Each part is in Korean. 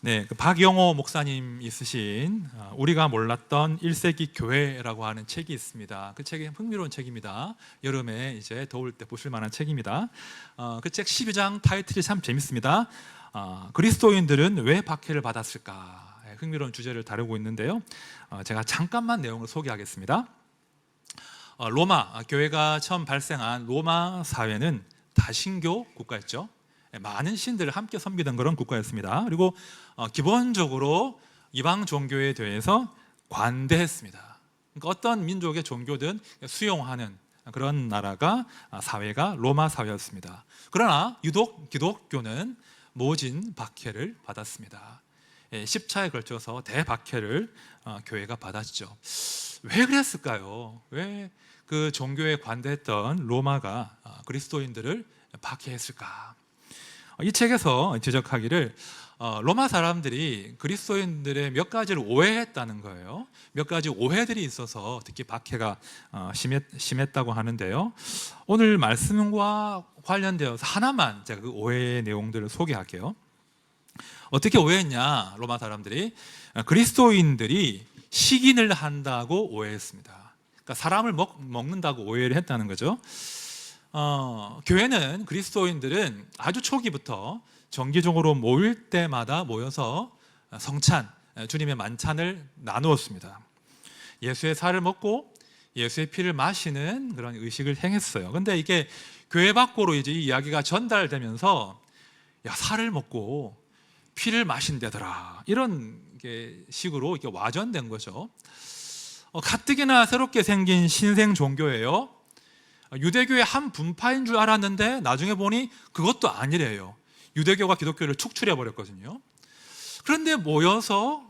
네, 그 박영호 목사님이 쓰신 우리가 몰랐던 1세기 교회라고 하는 책이 있습니다. 그 책이 흥미로운 책입니다. 여름에 이제 더울 때 보실 만한 책입니다. 그 책 12장 타이틀이 참 재밌습니다. 그리스도인들은 왜 박해를 받았을까? 흥미로운 주제를 다루고 있는데요. 제가 잠깐만 내용을 소개하겠습니다. 로마 교회가 처음 발생한 로마 사회는 다신교 국가였죠. 많은 신들을 함께 섬기던 그런 국가였습니다. 그리고 기본적으로 이방 종교에 대해서 관대했습니다. 그러니까 어떤 민족의 종교든 수용하는 그런 나라가 사회가 로마 사회였습니다. 그러나 유독 기독교는 모진 박해를 받았습니다. 10차에 걸쳐서 대박해를 교회가 받았죠. 왜 그랬을까요? 왜 그 종교에 관대했던 로마가 그리스도인들을 박해했을까? 이 책에서 지적하기를 로마 사람들이 그리스도인들의 몇 가지를 오해했다는 거예요. 몇 가지 오해들이 있어서 특히 박해가 심했다고 하는데요. 오늘 말씀과 관련되어서 하나만 제가 그 오해의 내용들을 소개할게요. 어떻게 오해했냐? 로마 사람들이 그리스도인들이 식인을 한다고 오해했습니다. 그러니까 사람을 먹는다고 오해를 했다는 거죠. 교회는 그리스도인들은 아주 초기부터 정기적으로 모일 때마다 모여서 성찬, 주님의 만찬을 나누었습니다. 예수의 살을 먹고 예수의 피를 마시는 그런 의식을 행했어요. 근데 이게 교회 밖으로 이제 이 이야기가 전달되면서 야, 살을 먹고 피를 마신다더라, 이런 식으로 이렇게 와전된 거죠. 가뜩이나 새롭게 생긴 신생 종교예요. 유대교의 한 분파인 줄 알았는데 나중에 보니 그것도 아니래요. 유대교가 기독교를 축출해 버렸거든요. 그런데 모여서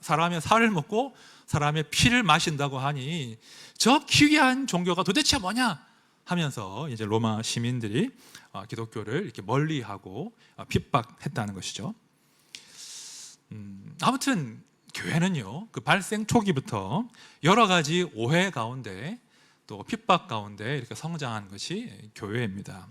사람의 살을 먹고 사람의 피를 마신다고 하니 저 기괴한 종교가 도대체 뭐냐 하면서 이제 로마 시민들이 기독교를 이렇게 멀리하고 핍박했다는 것이죠. 아무튼 교회는요, 그 발생 초기부터 여러 가지 오해 가운데 또 핍박 가운데 이렇게 성장한 것이 교회입니다.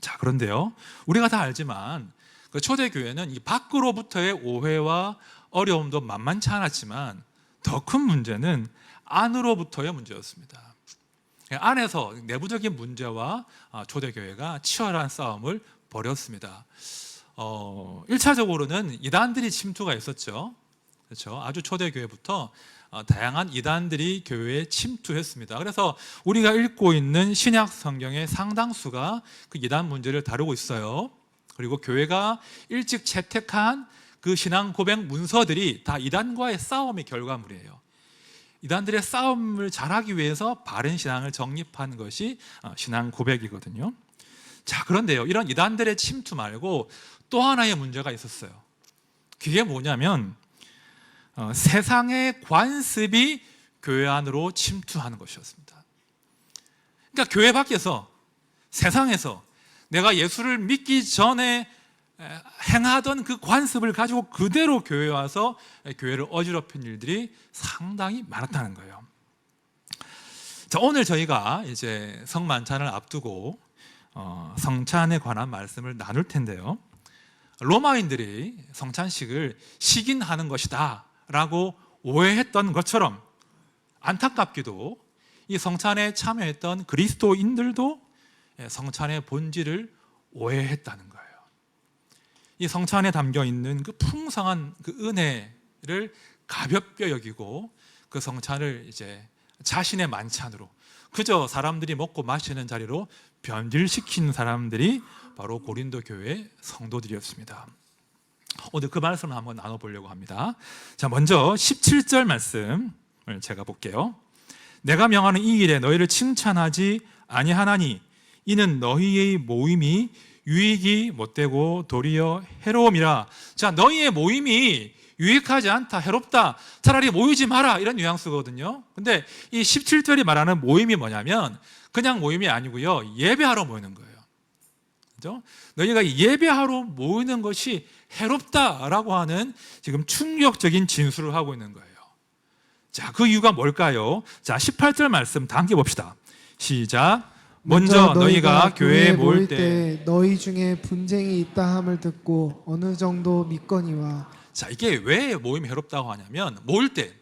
자, 그런데요, 우리가 다 알지만 그 초대 교회는 이 밖으로부터의 오해와 어려움도 만만치 않았지만 더 큰 문제는 안으로부터의 문제였습니다. 안에서 내부적인 문제와 초대 교회가 치열한 싸움을 벌였습니다. 1차적으로는 이단들이 침투가 있었죠. 그렇죠. 아주 초대 교회부터 다양한 이단들이 교회에 침투했습니다. 그래서 우리가 읽고 있는 신약 성경의 상당수가 그 이단 문제를 다루고 있어요. 그리고 교회가 일찍 채택한 그 신앙 고백 문서들이 다 이단과의 싸움의 결과물이에요. 이단들의 싸움을 잘하기 위해서 바른 신앙을 정립한 것이 신앙 고백이거든요. 자, 그런데요, 이런 이단들의 침투 말고 또 하나의 문제가 있었어요. 그게 뭐냐면 세상의 관습이 교회 안으로 침투하는 것이었습니다. 그러니까 교회 밖에서, 세상에서 내가 예수를 믿기 전에 행하던 그 관습을 가지고 그대로 교회에 와서 교회를 어지럽힌 일들이 상당히 많았다는 거예요. 자, 오늘 저희가 이제 성만찬을 앞두고 성찬에 관한 말씀을 나눌 텐데요, 로마인들이 성찬식을 식인하는 것이다 라고 오해했던 것처럼 안타깝게도 이 성찬에 참여했던 그리스도인들도 성찬의 본질을 오해했다는 거예요. 이 성찬에 담겨 있는 그 풍성한 그 은혜를 가볍게 여기고 그 성찬을 이제 자신의 만찬으로, 그저 사람들이 먹고 마시는 자리로 변질시킨 사람들이 바로 고린도 교회 성도들이었습니다. 오늘 그 말씀을 한번 나눠보려고 합니다. 자, 먼저 17절 말씀을 제가 볼게요. 내가 명하는 이 일에 너희를 칭찬하지 아니하나니 이는 너희의 모임이 유익이 못되고 도리어 해로움이라. 자, 너희의 모임이 유익하지 않다, 해롭다, 차라리 모이지 마라, 이런 뉘앙스거든요. 근데 이 17절이 말하는 모임이 뭐냐면 그냥 모임이 아니고요, 예배하러 모이는 거예요. 그죠? 너희가 예배하러 모이는 것이 해롭다라고 하는 지금 충격적인 진술을 하고 있는 거예요. 자, 그 이유가 뭘까요? 자, 18절 말씀 다 함께 봅시다. 시작. 먼저 너희가 교회에 모일 때 너희 중에 분쟁이 있다 함을 듣고 어느 정도 믿거니와 자, 이게 왜 모임이 해롭다고 하냐면 모일 때,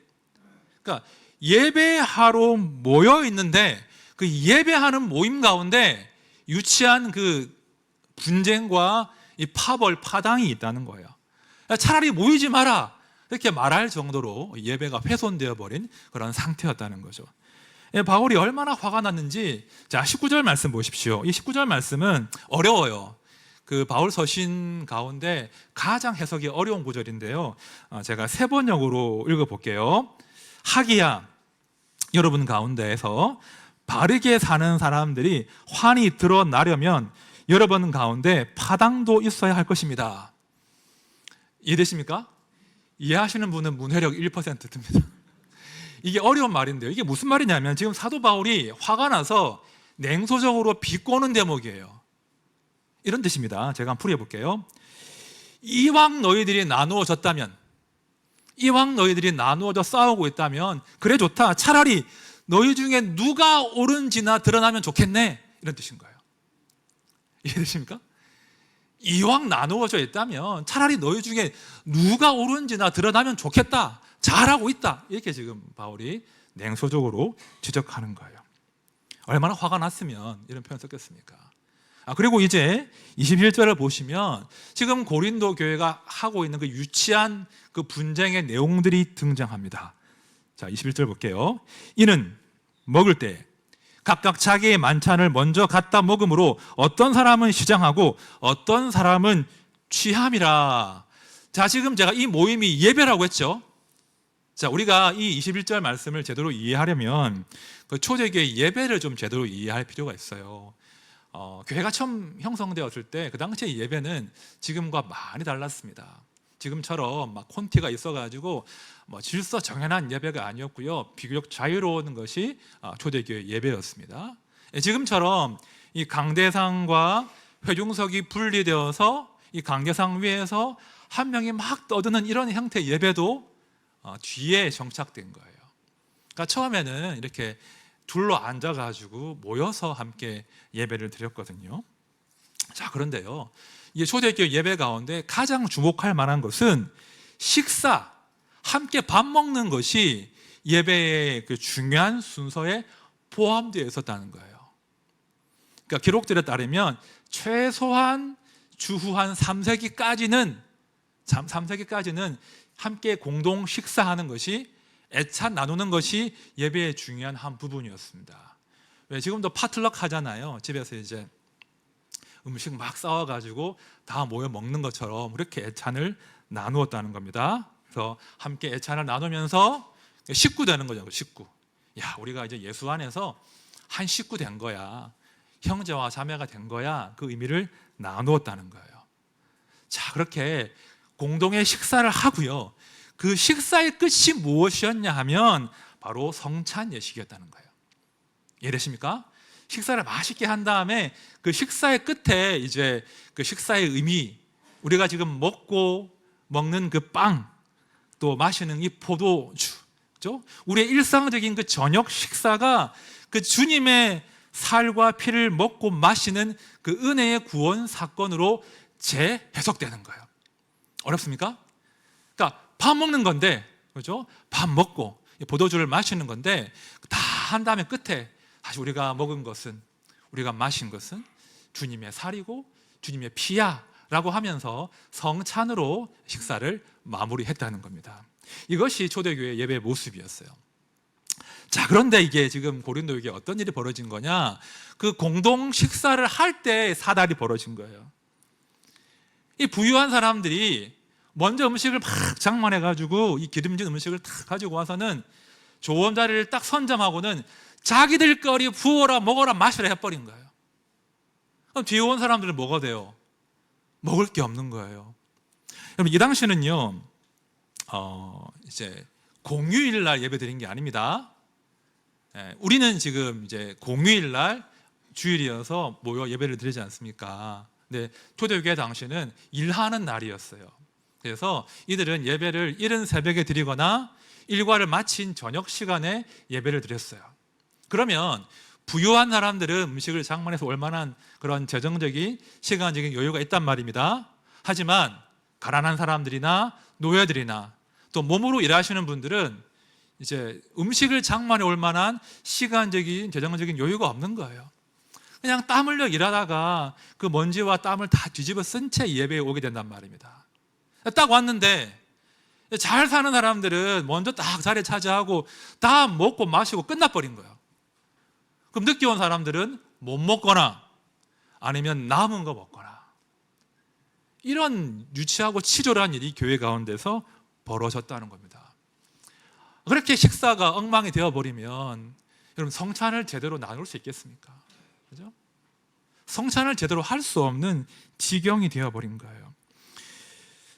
그러니까 예배하러 모여 있는데 그 예배하는 모임 가운데 유치한 그 분쟁과 이 파벌, 파당이 있다는 거예요. 차라리 모이지 마라 이렇게 말할 정도로 예배가 훼손되어 버린 그런 상태였다는 거죠. 바울이 얼마나 화가 났는지, 자 19절 말씀 보십시오. 이 19절 말씀은 어려워요. 그 바울 서신 가운데 가장 해석이 어려운 구절인데요. 제가 세 번역으로 읽어볼게요. 하기야, 여러분 가운데에서 바르게 사는 사람들이 환히 드러나려면 여러분 가운데 파당도 있어야 할 것입니다. 이해되십니까? 이해하시는 분은 문해력 1% 듭니다. 이게 어려운 말인데요. 이게 무슨 말이냐면 지금 사도 바울이 화가 나서 냉소적으로 비꼬는 대목이에요. 이런 뜻입니다. 제가 한번 풀어볼게요. 이왕 너희들이 나누어졌다면, 이왕 너희들이 나누어져 싸우고 있다면 그래 좋다. 차라리 너희 중에 누가 옳은지나 드러나면 좋겠네. 이런 뜻인 거예요. 이해되십니까? 이왕 나누어져 있다면 차라리 너희 중에 누가 옳은지나 드러나면 좋겠다. 잘하고 있다. 이렇게 지금 바울이 냉소적으로 지적하는 거예요. 얼마나 화가 났으면 이런 표현 썼겠습니까? 그리고 이제 21절을 보시면 지금 고린도 교회가 하고 있는 그 유치한 그 분쟁의 내용들이 등장합니다. 자, 21절 볼게요. 이는 먹을 때 각각 자기의 만찬을 먼저 갖다 먹음으로 어떤 사람은 시장하고 어떤 사람은 취함이라. 자, 지금 제가 이 모임이 예배라고 했죠. 자, 우리가 이 21절 말씀을 제대로 이해하려면 그 초대교회 예배를 좀 제대로 이해할 필요가 있어요. 교회가 처음 형성되었을 때 그 당시의 예배는 지금과 많이 달랐습니다. 지금처럼 막 콘티가 있어가지고 뭐 질서 정연한 예배가 아니었고요. 비교적 자유로운 것이 초대교회 예배였습니다. 지금처럼 이 강대상과 회중석이 분리되어서 이 강대상 위에서 한 명이 막 떠드는 이런 형태의 예배도 뒤에 정착된 거예요. 그러니까 처음에는 이렇게 둘러 앉아가지고 모여서 함께 예배를 드렸거든요. 자, 그런데요, 이 초대교회 예배 가운데 가장 주목할 만한 것은 식사, 함께 밥 먹는 것이 예배의 그 중요한 순서에 포함되어 있었다는 거예요. 그러니까 기록들에 따르면 최소한 주후 한 3세기까지는 함께 공동 식사하는 것이, 애찬 나누는 것이 예배의 중요한 한 부분이었습니다. 왜 지금도 파틀럭 하잖아요. 집에서 이제 음식 막 싸워가지고 다 모여 먹는 것처럼 그렇게 애찬을 나누었다는 겁니다. 그래서 함께 애찬을 나누면서 식구 되는 거죠. 식구. 야, 우리가 이제 예수 안에서 한 식구 된 거야. 형제와 자매가 된 거야. 그 의미를 나누었다는 거예요. 자, 그렇게 공동의 식사를 하고요. 그 식사의 끝이 무엇이었냐 하면 바로 성찬 예식이었다는 거예요. 이해되십니까? 식사를 맛있게 한 다음에 그 식사의 끝에 이제 그 식사의 의미, 우리가 지금 먹는 그 빵, 또 마시는 이 포도주, 그렇죠? 우리의 일상적인 그 저녁 식사가 그 주님의 살과 피를 먹고 마시는 그 은혜의 구원 사건으로 재해석되는 거예요. 어렵습니까? 그러니까 밥 먹는 건데, 그렇죠? 밥 먹고 포도주를 마시는 건데 다 한 다음에 끝에 다시 우리가 먹은 것은, 우리가 마신 것은 주님의 살이고 주님의 피야 라고 하면서 성찬으로 식사를 마무리했다는 겁니다. 이것이 초대교회 예배의 모습이었어요. 자, 그런데 이게 지금 고린도에게 어떤 일이 벌어진 거냐? 그 공동 식사를 할 때 사달이 벌어진 거예요. 이 부유한 사람들이 먼저 음식을 막 장만해가지고 이 기름진 음식을 딱 가지고 와서는 좋은 자리를 딱 선점하고는 자기들 거리 부어라 먹어라 마시라 해버린 거예요. 그럼 뒤에 온 사람들은 뭐가 돼요? 먹을 게 없는 거예요. 여러분, 이 당시는요, 이제 공휴일 날 예배 드린 게 아닙니다. 우리는 지금 이제 공휴일 날 주일이어서 모여 예배를 드리지 않습니까? 근데 초대교회 당시는 일하는 날이었어요. 그래서 이들은 예배를 이른 새벽에 드리거나 일과를 마친 저녁 시간에 예배를 드렸어요. 그러면 부유한 사람들은 음식을 장만해서 올 만한 그런 재정적인 시간적인 여유가 있단 말입니다. 하지만 가난한 사람들이나 노예들이나 또 몸으로 일하시는 분들은 이제 음식을 장만해 올 만한 시간적인 재정적인 여유가 없는 거예요. 그냥 땀 흘려 일하다가 그 먼지와 땀을 다 뒤집어 쓴 채 예배에 오게 된단 말입니다. 딱 왔는데 잘 사는 사람들은 먼저 딱 자리 차지하고 다 먹고 마시고 끝나버린 거예요. 그럼 늦게 온 사람들은 못 먹거나 아니면 남은 거 먹거나, 이런 유치하고 치졸한 일이 교회 가운데서 벌어졌다는 겁니다. 그렇게 식사가 엉망이 되어버리면 여러분, 성찬을 제대로 나눌 수 있겠습니까? 그죠? 성찬을 제대로 할 수 없는 지경이 되어버린 거예요.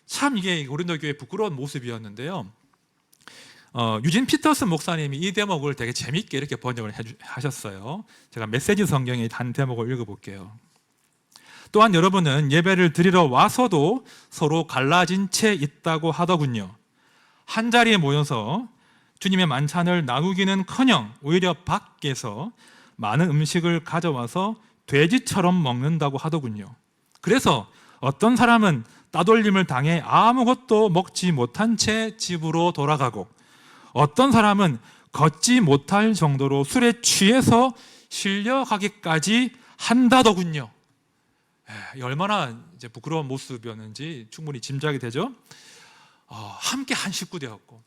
참 이게 고린도 교회의 부끄러운 모습이었는데요. 유진 피터슨 목사님이 이 대목을 되게 재밌게 이렇게 번역을 하셨어요. 제가 메시지 성경의 한 대목을 읽어볼게요. 또한 여러분은 예배를 드리러 와서도 서로 갈라진 채 있다고 하더군요. 한 자리에 모여서 주님의 만찬을 나누기는커녕 오히려 밖에서 많은 음식을 가져와서 돼지처럼 먹는다고 하더군요. 그래서 어떤 사람은 따돌림을 당해 아무것도 먹지 못한 채 집으로 돌아가고, 어떤 사람은 걷지 못할 정도로 술에 취해서 실려가기까지 한다더군요. 얼마나 이제 부끄러운 모습이었는지 충분히 짐작이 되죠. 함께 한 식구 되었고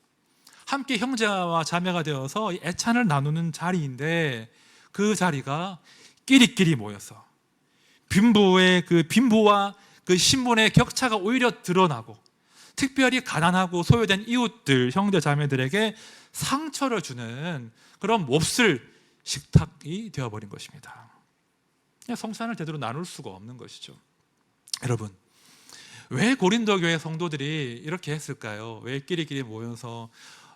함께 형제와 자매가 되어서 애찬을 나누는 자리인데, 그 자리가 끼리끼리 모여서 빈부의 그 빈부와 그 신분의 격차가 오히려 드러나고, 특별히 가난하고 소외된 이웃들, 형제 자매들에게 상처를 주는 그런 몹쓸 식탁이 되어버린 것입니다. 성찬을 제대로 나눌 수가 없는 것이죠. 여러분, 왜 고린도 교회 성도들이 이렇게 했을까요? 왜 끼리끼리 모여서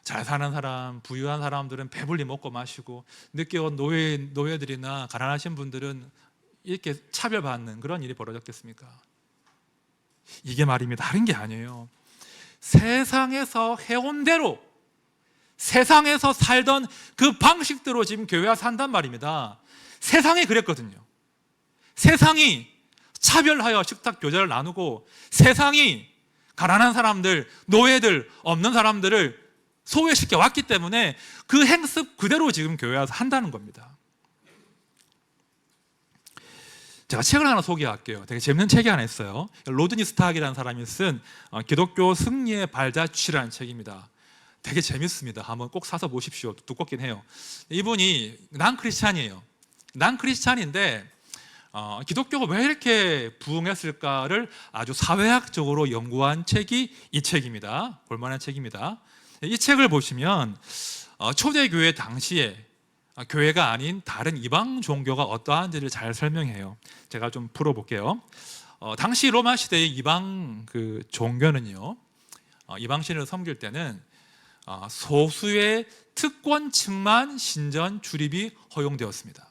잘 사는 사람, 부유한 사람들은 배불리 먹고 마시고, 늦게 온 노예들이나 가난하신 분들은 이렇게 차별받는 그런 일이 벌어졌겠습니까? 이게 말입니다. 다른 게 아니에요. 세상에서 해온 대로, 세상에서 살던 그 방식대로 지금 교회가 산단 말입니다. 세상이 그랬거든요. 세상이 차별하여 식탁 교제를 나누고, 세상이 가난한 사람들, 노예들, 없는 사람들을 소외시켜 왔기 때문에 그 행습 그대로 지금 교회에서 한다는 겁니다. 제가 책을 하나 소개할게요. 되게 재밌는 책이 하나 있어요. 로드니 스탁이라는 사람이 쓴 기독교 승리의 발자취라는 책입니다. 되게 재밌습니다. 한번 꼭 사서 보십시오. 두껍긴 해요. 이분이 난 크리스찬이에요. 난 크리스찬인데 기독교가 왜 이렇게 부흥했을까를 아주 사회학적으로 연구한 책이 이 책입니다. 볼만한 책입니다. 이 책을 보시면 초대교회 당시에 교회가 아닌 다른 이방 종교가 어떠한지를 잘 설명해요. 제가 좀 풀어볼게요. 당시 로마 시대의 이방 그 종교는요, 이방 신을 섬길 때는 소수의 특권층만 신전 출입이 허용되었습니다.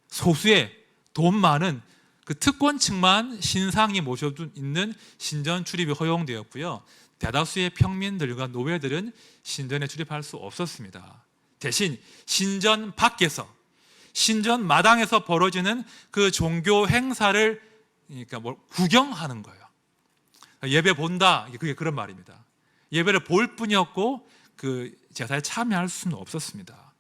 소수의 돈 많은 그 특권층만 신상이 모셔도 있는 신전 출입이 허용되었고요. 대다수의 평민들과 노예들은 신전에 출입할 수 없었습니다. 대신 신전 밖에서, 신전 마당에서 벌어지는 그 종교 행사를 구경하는 거예요. 예배 본다, 그게 그런 말입니다. 예배를 볼 뿐이었고 그 제사에 참여할 수는 없었습니다.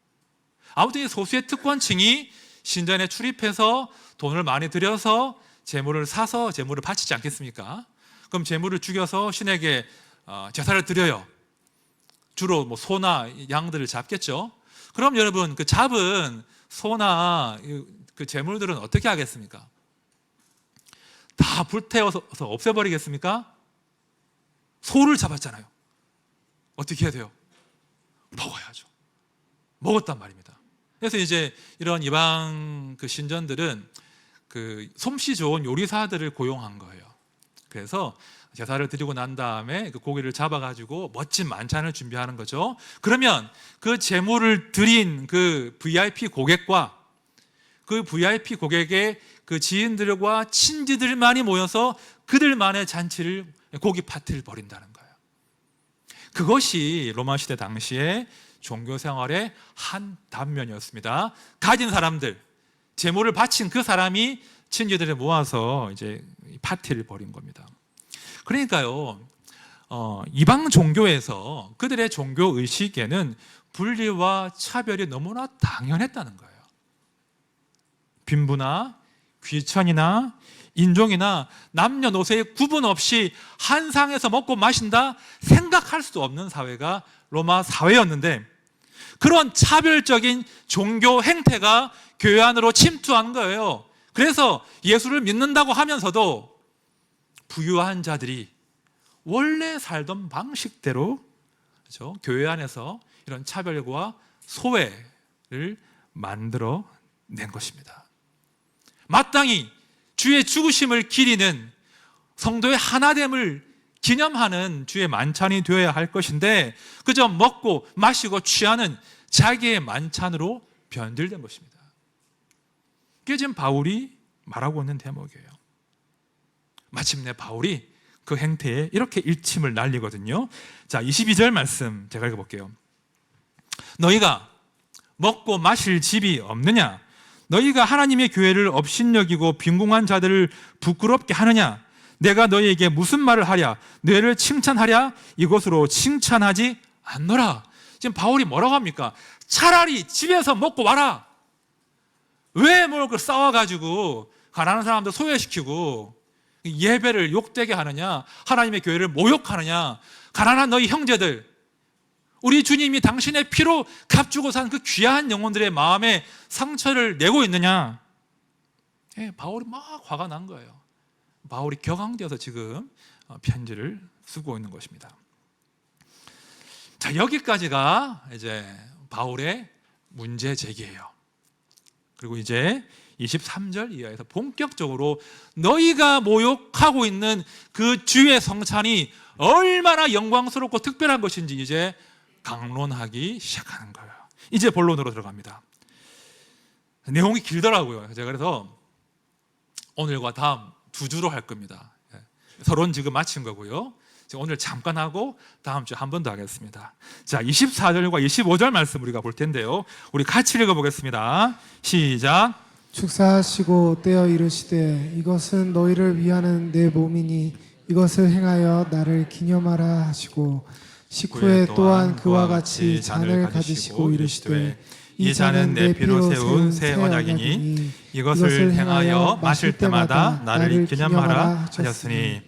아무튼 소수의 특권층이 신전에 출입해서 돈을 많이 들여서 제물을 사서 제물을 바치지 않겠습니까? 그럼 제물을 죽여서 신에게 제사를 드려요. 주로 뭐 소나 양들을 잡겠죠. 그럼 여러분, 그 잡은 소나 그 제물들은 어떻게 하겠습니까? 다 불태워서 없애버리겠습니까? 소를 잡았잖아요. 어떻게 해야 돼요? 먹어야죠. 먹었단 말입니다. 그래서 이제 이런 이방 그 신전들은 그 솜씨 좋은 요리사들을 고용한 거예요. 그래서 제사를 드리고 난 다음에 그 고기를 잡아가지고 멋진 만찬을 준비하는 거죠. 그러면 그 제물을 드린 그 VIP 고객과 그 VIP 고객의 그 지인들과 친지들만이 모여서 그들만의 잔치를, 고기 파티를 벌인다는 거예요. 그것이 로마 시대 당시에 종교 생활의 한 단면이었습니다. 가진 사람들, 제물을 바친 그 사람이 친지들을 모아서 이제 파티를 벌인 겁니다. 그러니까요, 이방 종교에서 그들의 종교 의식에는 분리와 차별이 너무나 당연했다는 거예요. 빈부나 귀천이나 인종이나 남녀노소의 구분 없이 한 상에서 먹고 마신다 생각할 수 없는 사회가 로마 사회였는데, 그런 차별적인 종교 행태가 교회 안으로 침투한 거예요. 그래서 예수를 믿는다고 하면서도 부유한 자들이 원래 살던 방식대로, 그렇죠? 교회 안에서 이런 차별과 소외를 만들어 낸 것입니다. 마땅히 주의 죽으심을 기리는 성도의 하나됨을 기념하는 주의 만찬이 되어야 할 것인데, 그저 먹고 마시고 취하는 자기의 만찬으로 변질된 것입니다. 그게 지금 바울이 말하고 있는 대목이에요. 마침내 바울이 그 행태에 이렇게 일침을 날리거든요. 자, 22절 말씀 제가 읽어볼게요. 너희가 먹고 마실 집이 없느냐? 너희가 하나님의 교회를 업신여기고 빈궁한 자들을 부끄럽게 하느냐? 내가 너희에게 무슨 말을 하랴? 너희를 칭찬하랴? 이것으로 칭찬하지 않노라. 지금 바울이 뭐라고 합니까? 차라리 집에서 먹고 와라. 왜 뭘 싸워가지고 가난한 사람들 소외시키고 예배를 욕되게 하느냐? 하나님의 교회를 모욕하느냐? 가난한 너희 형제들, 우리 주님이 당신의 피로 값주고 산 그 귀한 영혼들의 마음에 상처를 내고 있느냐? 바울이 막 화가 난 거예요. 바울이 격앙되어서 지금 편지를 쓰고 있는 것입니다. 자, 여기까지가 이제 바울의 문제 제기예요. 그리고 이제 23절 이하에서 본격적으로 너희가 모욕하고 있는 그 주의 성찬이 얼마나 영광스럽고 특별한 것인지 이제 강론하기 시작하는 거예요. 이제 본론으로 들어갑니다. 내용이 길더라고요. 제가 그래서 오늘과 다음 두 주로 할 겁니다. 서론 지금 마친 거고요. 오늘 잠깐 하고 다음 주에 한 번 더 하겠습니다. 자, 24절과 25절 말씀 우리가 볼 텐데요. 우리 같이 읽어보겠습니다. 시작. 축사하시고 떼어 이르시되 이것은 너희를 위하는 내 몸이니 이것을 행하여 나를 기념하라 하시고, 식후에 또한 그와 같이 잔을 가지시고 이르시되 이 잔은 내 피로 세운 새 언약이니 이것을 행하여 마실 때마다 나를 기념하라 하셨으니.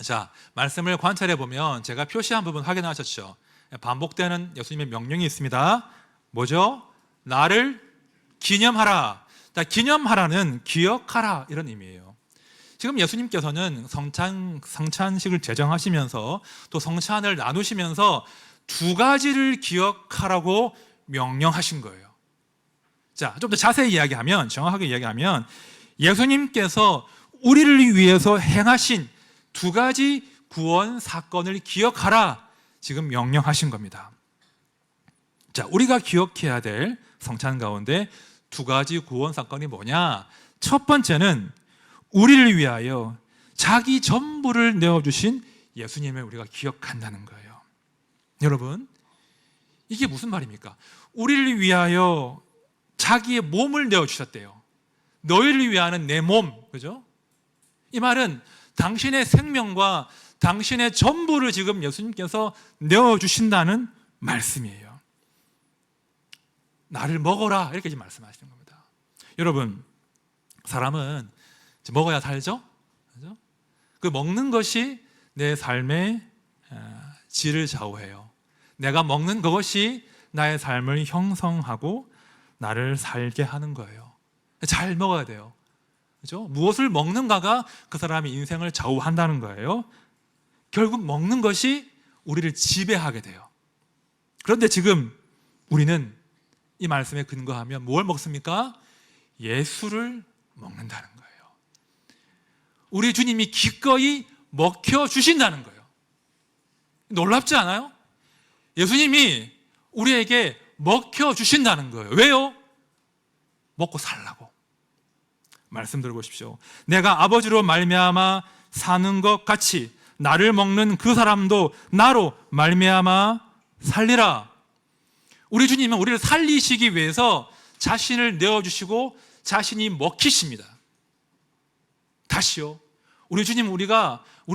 자, 말씀을 관찰해 보면 제가 표시한 부분 확인하셨죠? 반복되는 예수님의 명령이 있습니다. 뭐죠? 나를 기념하라. 자, 기념하라는 기억하라 이런 의미예요. 지금 예수님께서는 성찬식을 제정하시면서 또 성찬을 나누시면서 두 가지를 기억하라고 명령하신 거예요. 자, 좀 더 자세히 이야기하면, 정확하게 이야기하면 예수님께서 우리를 위해서 행하신 두 가지 구원 사건을 기억하라 지금 명령하신 겁니다. 자, 우리가 기억해야 될 성찬 가운데 두 가지 구원 사건이 뭐냐? 첫 번째는 우리를 위하여 자기 전부를 내어주신 예수님을 우리가 기억한다는 거예요. 여러분, 이게 무슨 말입니까? 우리를 위하여 자기의 몸을 내어주셨대요. 너희를 위하는 내 몸, 그죠? 이 말은 당신의 생명과 당신의 전부를 지금 예수님께서 내어주신다는 말씀이에요. 나를 먹어라 이렇게 지금 말씀하시는 겁니다. 여러분, 사람은 먹어야 살죠? 그죠? 그 먹는 것이 내 삶의 질을 좌우해요. 내가 먹는 그것이 나의 삶을 형성하고 나를 살게 하는 거예요. 잘 먹어야 돼요. 그죠? 무엇을 먹는가가 그 사람의 인생을 좌우한다는 거예요. 결국 먹는 것이 우리를 지배하게 돼요. 그런데 지금 우리는 이 말씀에 근거하며 뭘 먹습니까? 예수를 먹는다는 거예요. 우리 주님이 기꺼이 먹혀주신다는 거예요. 놀랍지 않아요? 예수님이 우리에게 먹혀주신다는 거예요. 왜요? 먹고 살라고. 말씀 들어보십시오. 내가 아버지로 말미암아 사는 것 같이 나를 먹는 그 사람도 나로 말미암아 살리라. 우리 주님은 우리를 살리시기 위해서 자신을 내어주시고 자신이 먹히십니다. 다시요, 우리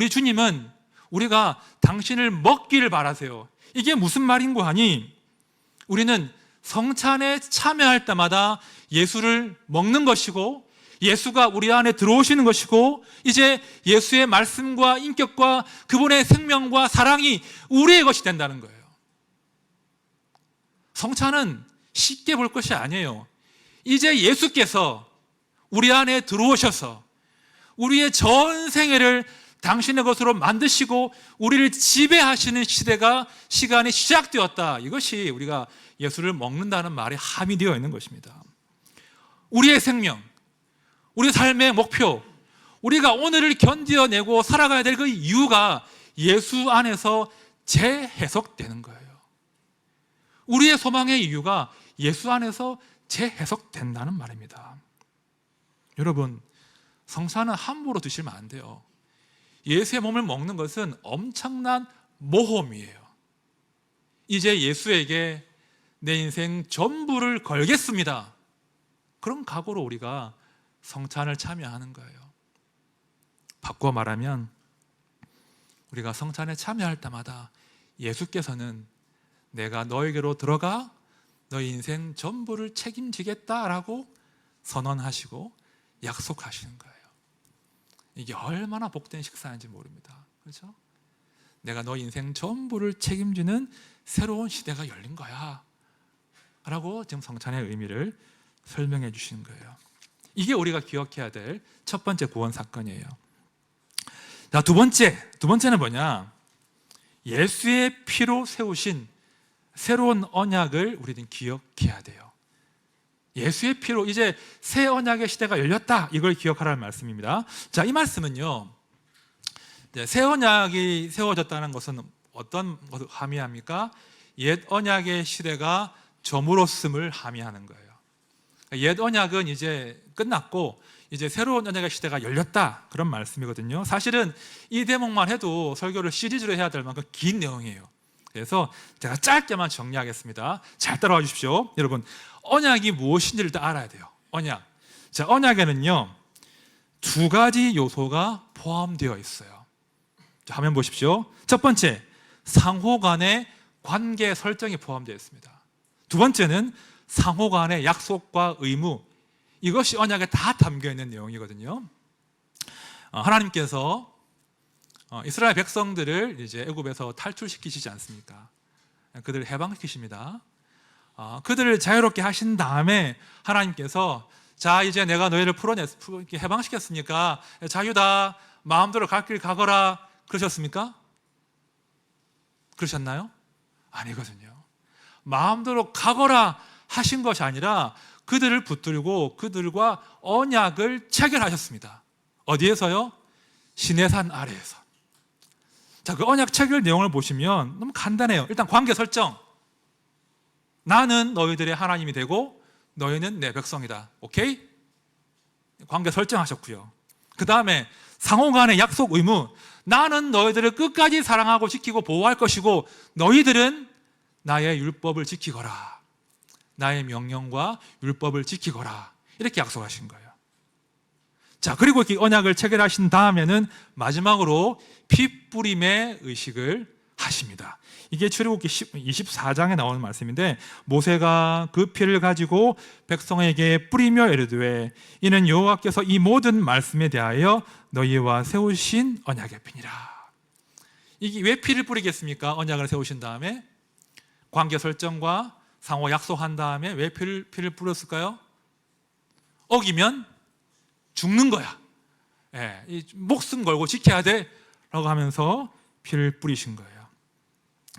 주님은 우리가 당신을 먹기를 바라세요. 이게 무슨 말인고 하니 우리는 성찬에 참여할 때마다 예수를 먹는 것이고 예수가 우리 안에 들어오시는 것이고 이제 예수의 말씀과 인격과 그분의 생명과 사랑이 우리의 것이 된다는 거예요. 성찬은 쉽게 볼 것이 아니에요. 이제 예수께서 우리 안에 들어오셔서 우리의 전 생애를 당신의 것으로 만드시고 우리를 지배하시는 시간이 시작되었다. 이것이 우리가 예수를 먹는다는 말에 함의되어 있는 것입니다. 우리의 생명, 우리 삶의 목표, 우리가 오늘을 견뎌내고 살아가야 될 그 이유가 예수 안에서 재해석되는 거예요. 우리의 소망의 이유가 예수 안에서 재해석된다는 말입니다. 여러분, 성찬은 함부로 드시면 안 돼요. 예수의 몸을 먹는 것은 엄청난 모험이에요. 이제 예수에게 내 인생 전부를 걸겠습니다. 그런 각오로 우리가 성찬을 참여하는 거예요. 바꿔 말하면 우리가 성찬에 참여할 때마다 예수께서는 내가 너에게로 들어가 너의 인생 전부를 책임지겠다라고 선언하시고 약속하시는 거예요. 이게 얼마나 복된 식사인지 모릅니다. 그렇죠? 내가 너의 인생 전부를 책임지는 새로운 시대가 열린 거야 라고 지금 성찬의 의미를 설명해 주시는 거예요. 이게 우리가 기억해야 될 첫 번째 구원 사건이에요. 자, 두 번째는 뭐냐? 예수의 피로 세우신 새로운 언약을 우리는 기억해야 돼요. 예수의 피로 이제 새 언약의 시대가 열렸다. 이걸 기억하라는 말씀입니다. 자, 이 말씀은요, 새 언약이 세워졌다는 것은 어떤 것을 함의합니까? 옛 언약의 시대가 저물었음을 함의하는 거예요. 옛 언약은 이제 끝났고 이제 새로운 언약의 시대가 열렸다, 그런 말씀이거든요. 사실은 이 대목만 해도 설교를 시리즈로 해야 될 만큼 긴 내용이에요. 그래서 제가 짧게만 정리하겠습니다. 잘 따라와 주십시오. 여러분, 언약이 무엇인지를 다 알아야 돼요. 언약. 자, 언약에는요 두 가지 요소가 포함되어 있어요. 자, 화면 보십시오. 첫 번째, 상호 간의 관계 설정이 포함되어 있습니다. 두 번째는 상호 간의 약속과 의무, 이것이 언약에 다 담겨 있는 내용이거든요. 하나님께서 이스라엘 백성들을 이제 애굽에서 탈출시키시지 않습니까? 그들을 해방시키십니다. 그들을 자유롭게 하신 다음에 하나님께서 자, 이제 내가 너희를 해방시켰으니까 자유다, 마음대로 갈 길 가거라, 그러셨습니까? 그러셨나요? 아니거든요. 마음대로 가거라 하신 것이 아니라 그들을 붙들고 그들과 언약을 체결하셨습니다. 어디에서요? 시내산 아래에서. 자, 그 언약 체결 내용을 보시면 너무 간단해요. 일단 관계 설정. 나는 너희들의 하나님이 되고 너희는 내 백성이다. 오케이? 관계 설정하셨고요. 그 다음에 상호 간의 약속 의무. 나는 너희들을 끝까지 사랑하고 지키고 보호할 것이고 너희들은 나의 율법을 지키거라. 나의 명령과 율법을 지키거라. 이렇게 약속하신 거예요. 자, 그리고 이 언약을 체결하신 다음에는 마지막으로 피 뿌림의 의식을 하십니다. 이게 출애굽기 24장에 나오는 말씀인데, 모세가 그 피를 가지고 백성에게 뿌리며 이르되 이는 여호와께서 이 모든 말씀에 대하여 너희와 세우신 언약의 피니라. 이게 왜 피를 뿌리겠습니까? 언약을 세우신 다음에 관계 설정과 상호 약속한 다음에 왜 피를 뿌렸을까요? 어기면 죽는 거야. 예, 이 목숨 걸고 지켜야 돼 라고 하면서 피를 뿌리신 거예요.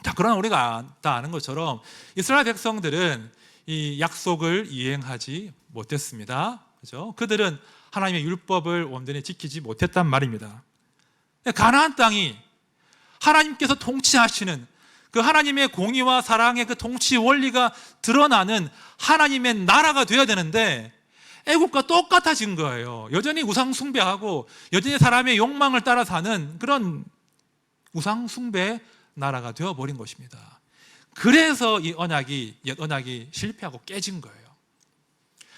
자, 그러나 우리가 다 아는 것처럼 이스라엘 백성들은 이 약속을 이행하지 못했습니다. 그렇죠? 그들은 하나님의 율법을 온전히 지키지 못했단 말입니다. 가나안 땅이 하나님께서 통치하시는 그 하나님의 공의와 사랑의 그 통치 원리가 드러나는 하나님의 나라가 되어야 되는데 애국과 똑같아진 거예요. 여전히 우상 숭배하고 여전히 사람의 욕망을 따라 사는 그런 우상 숭배 나라가 되어버린 것입니다. 그래서 이 옛 언약이 실패하고 깨진 거예요.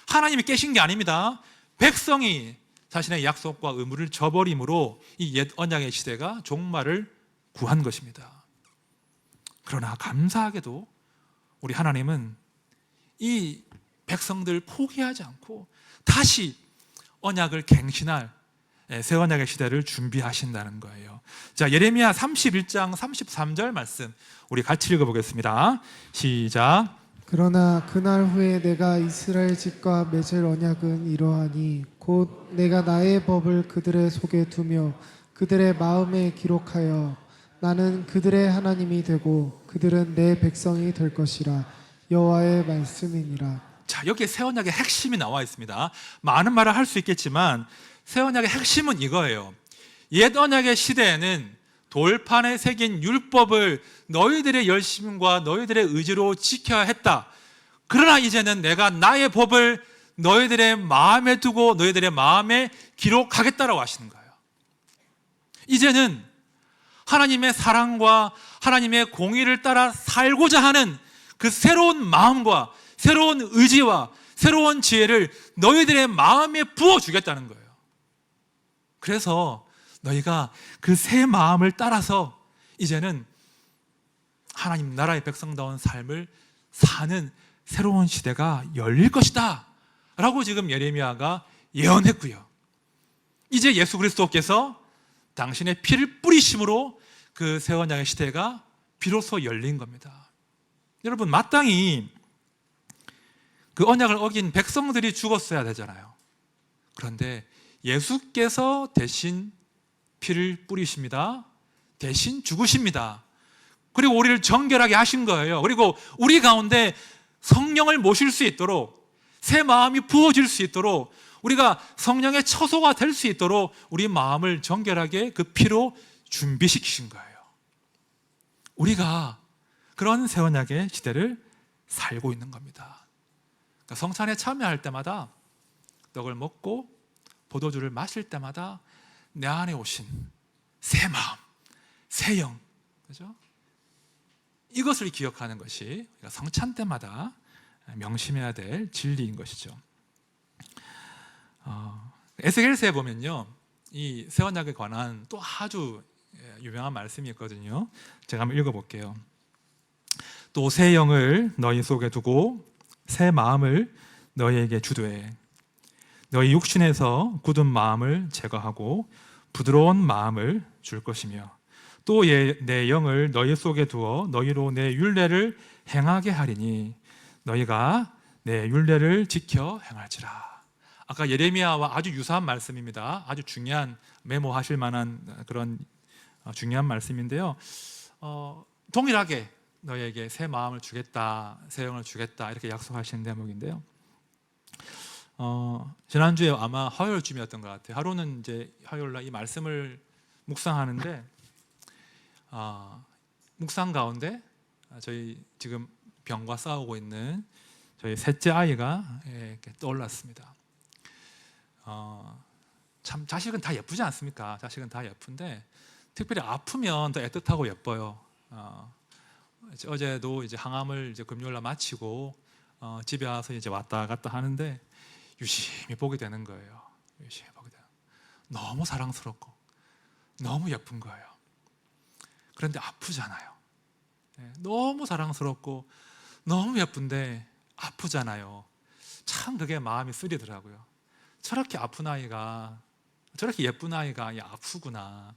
하나님이 깨신 게 아닙니다. 백성이 자신의 약속과 의무를 저버림으로 이 옛 언약의 시대가 종말을 구한 것입니다. 그러나 감사하게도 우리 하나님은 이 백성들 포기하지 않고 다시 언약을 갱신할 새 언약의 시대를 준비하신다는 거예요. 자, 예레미야 31장 33절 말씀 우리 같이 읽어보겠습니다. 시작. 그러나 그날 후에 내가 이스라엘 집과 맺을 언약은 이러하니 곧 내가 나의 법을 그들의 속에 두며 그들의 마음에 기록하여 나는 그들의 하나님이 되고 그들은 내 백성이 될 것이라. 여호와의 말씀이니라. 자, 여기에 새 언약의 핵심이 나와 있습니다. 많은 말을 할 수 있겠지만 새 언약의 핵심은 이거예요. 옛 언약의 시대에는 돌판에 새긴 율법을 너희들의 열심과 너희들의 의지로 지켜야 했다. 그러나 이제는 내가 나의 법을 너희들의 마음에 두고 너희들의 마음에 기록하겠다라고 하시는 거예요. 이제는 하나님의 사랑과 하나님의 공의를 따라 살고자 하는 그 새로운 마음과 새로운 의지와 새로운 지혜를 너희들의 마음에 부어주겠다는 거예요. 그래서 너희가 그 새 마음을 따라서 이제는 하나님 나라의 백성다운 삶을 사는 새로운 시대가 열릴 것이다 라고 지금 예레미야가 예언했고요. 이제 예수 그리스도께서 당신의 피를 뿌리심으로 그 새 언약의 시대가 비로소 열린 겁니다. 여러분, 마땅히 그 언약을 어긴 백성들이 죽었어야 되잖아요. 그런데 예수께서 대신 피를 뿌리십니다. 대신 죽으십니다. 그리고 우리를 정결하게 하신 거예요. 그리고 우리 가운데 성령을 모실 수 있도록, 새 마음이 부어질 수 있도록, 우리가 성령의 처소가 될 수 있도록 우리 마음을 정결하게 그 피로 준비시키신 거예요. 우리가 그런 새 언약의 시대를 살고 있는 겁니다. 그러니까 성찬에 참여할 때마다, 떡을 먹고 포도주를 마실 때마다 내 안에 오신 새 마음, 새 영, 그죠? 이것을 기억하는 것이 우리가 성찬 때마다 명심해야 될 진리인 것이죠. 에스겔서에 보면요, 이 새 언약에 관한 또 아주 유명한 말씀이 있거든요. 제가 한번 읽어볼게요. 또 새 영을 너희 속에 두고 새 마음을 너희에게 주되 너희 육신에서 굳은 마음을 제거하고 부드러운 마음을 줄 것이며 또 내 영을 너희 속에 두어 너희로 내 율례를 행하게 하리니 너희가 내 율례를 지켜 행할지라. 아까 예레미야와 아주 유사한 말씀입니다. 아주 중요한, 메모하실 만한 그런 중요한 말씀인데요. 동일하게 너희에게 새 마음을 주겠다, 새 영을 주겠다 이렇게 약속하시는 대목인데요. 지난주에 아마 화요일쯤이었던 것 같아요. 하루는 이제 화요일날 이 말씀을 묵상하는데 묵상 가운데 저희 지금 병과 싸우고 있는 저희 셋째 아이가 이렇게 떠올랐습니다. 참 자식은 다 예쁘지 않습니까? 자식은 다 예쁜데 특별히 아프면 더 애틋하고 예뻐요. 어제도 이제 항암을 이제 금요일날 마치고 집에 와서 이제 왔다 갔다 하는데 유심히 보게 되는 거예요. 유심히 보게 돼요. 너무 사랑스럽고 너무 예쁜 거예요. 그런데 아프잖아요. 너무 사랑스럽고 너무 예쁜데 아프잖아요. 참 그게 마음이 쓰리더라고요. 저렇게 아픈 아이가, 저렇게 예쁜 아이가 아프구나,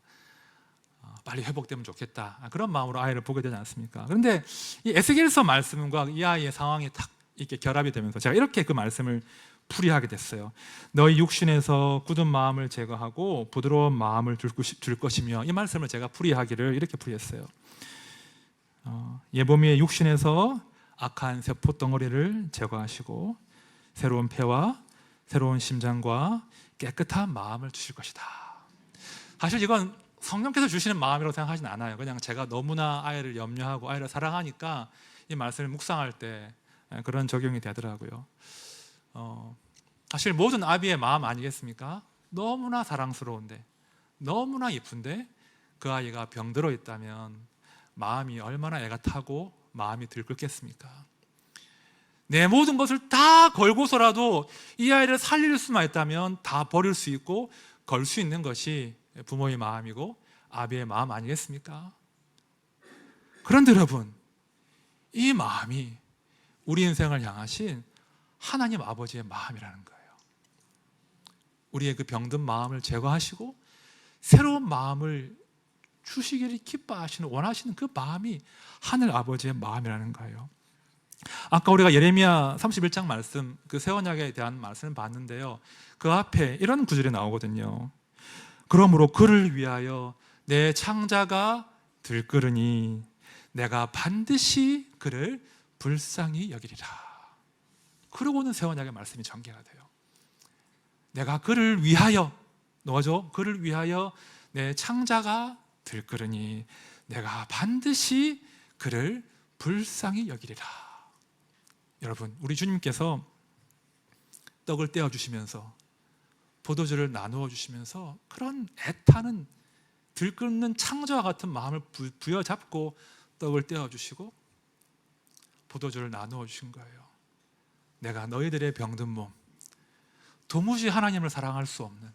빨리 회복되면 좋겠다, 그런 마음으로 아이를 보게 되지 않습니까? 그런데 이 에스겔서 말씀과 이 아이의 상황이 딱 이렇게 결합이 되면서 제가 이렇게 그 말씀을 풀이하게 됐어요. 너희 육신에서 굳은 마음을 제거하고 부드러운 마음을 줄 것이며, 이 말씀을 제가 풀이하기를 이렇게 풀이했어요. 예보미의 육신에서 악한 세포 덩어리를 제거하시고 새로운 폐와 새로운 심장과 깨끗한 마음을 주실 것이다. 사실 이건 성령께서 주시는 마음이라고 생각하진 않아요. 그냥 제가 너무나 아이를 염려하고 아이를 사랑하니까 이 말씀을 묵상할 때 그런 적용이 되더라고요. 사실 모든 아비의 마음 아니겠습니까? 너무나 사랑스러운데, 너무나 이쁜데 그 아이가 병들어 있다면 마음이 얼마나 애가 타고 마음이 들끓겠습니까? 내 모든 것을 다 걸고서라도 이 아이를 살릴 수만 있다면 다 버릴 수 있고 걸 수 있는 것이 부모의 마음이고 아비의 마음 아니겠습니까? 그런데 여러분, 이 마음이 우리 인생을 향하신 하나님 아버지의 마음이라는 거예요. 우리의 그 병든 마음을 제거하시고 새로운 마음을 주시기를 기뻐하시는, 원하시는 그 마음이 하늘 아버지의 마음이라는 거예요. 아까 우리가 예레미야 31장 말씀, 그 새 언약에 대한 말씀을 봤는데요, 그 앞에 이런 구절이 나오거든요. 그러므로 그를 위하여 내 창자가 들끓으니 내가 반드시 그를 불쌍히 여기리라. 그러고는 새 언약의 말씀이 전개가 돼요. 내가 그를 위하여, 뭐죠? 그를 위하여 내 창자가 들끓으니 내가 반드시 그를 불쌍히 여기리라. 여러분, 우리 주님께서 떡을 떼어 주시면서 포도주를 나누어 주시면서 그런 애타는 들끓는 창자와 같은 마음을 부여잡고 떡을 떼어 주시고 포도주를 나누어 주신 거예요. 내가 너희들의 병든 몸, 도무지 하나님을 사랑할 수 없는,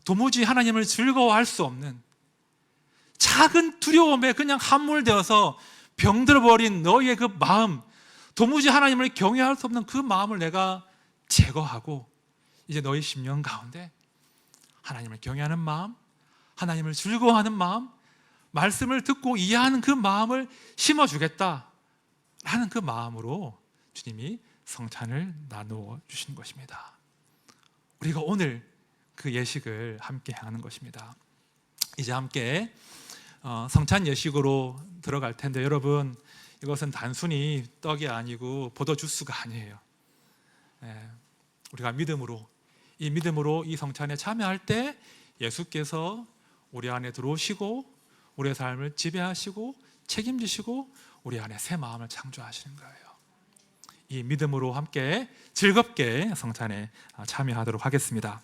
도무지 하나님을 즐거워할 수 없는 작은 두려움에 그냥 함몰되어서 병들어버린 너희의 그 마음, 도무지 하나님을 경외할 수 없는 그 마음을 내가 제거하고 이제 너희 심령 가운데 하나님을 경외하는 마음, 하나님을 즐거워하는 마음, 말씀을 듣고 이해하는 그 마음을 심어주겠다라는 그 마음으로 주님이 성찬을 나누어 주신 것입니다. 우리가 오늘 그 예식을 함께 하는 것입니다. 이제 함께 성찬 예식으로 들어갈 텐데, 여러분, 이것은 단순히 떡이 아니고 포도 주스가 아니에요. 우리가 믿음으로 이 성찬에 참여할 때 예수께서 우리 안에 들어오시고 우리의 삶을 지배하시고 책임지시고 우리 안에 새 마음을 창조하시는 거예요. 이 믿음으로 함께 즐겁게 성찬에 참여하도록 하겠습니다.